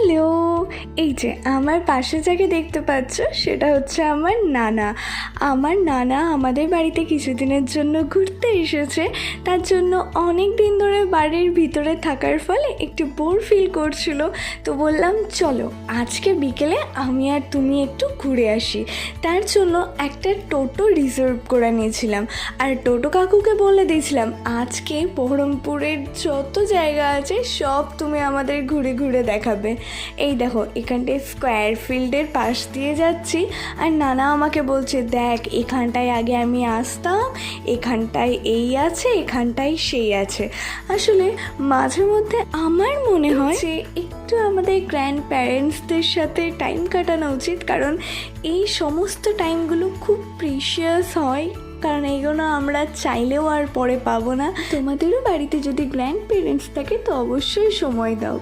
Hello, এই যে আমার পাশে যাকে দেখতে পাচ্ছ সেটা হচ্ছে আমার নানা। আমার নানা আমাদের বাড়িতে কিছুদিনের জন্য ঘুরতে এসেছে। তার জন্য অনেক দিন ধরে বাড়ির ভিতরে থাকার ফলে একটু বোর ফিল করছিল। তো বললাম চলো আজকে বিকেলে আমি আর তুমি একটু ঘুরে আসি। তার জন্য একটা টোটো রিজার্ভ করে নিয়েছিলাম আর টোটো কাকুকে বলে দিয়েছিলাম আজকে বহরমপুরের যত জায়গা আছে সব তুমি আমাদের ঘুরে ঘুরে দেখাবে। এই দেখো এখানটায় স্কোয়ার ফিল্ডের পাশ দিয়ে যাচ্ছি আর নানা আমাকে বলছে দেখ এখানটায় আগে আমি আসতাম, এখানটায় এই আছে, এখানটায় সেই আছে। আসলে মাঝে মধ্যে আমার মনে হয় যে একটু আমাদের গ্র্যান্ড প্যারেন্টসদের সাথে টাইম কাটানো উচিত, কারণ এই সমস্ত টাইমগুলো খুব প্রিশিয়াস হয়, কারণ এইগুলো আমরা চাইলেও আর পরে পাবো না। তোমাদেরও বাড়িতে যদি গ্র্যান্ড পেরেন্টস থাকে তো অবশ্যই সময় দাও।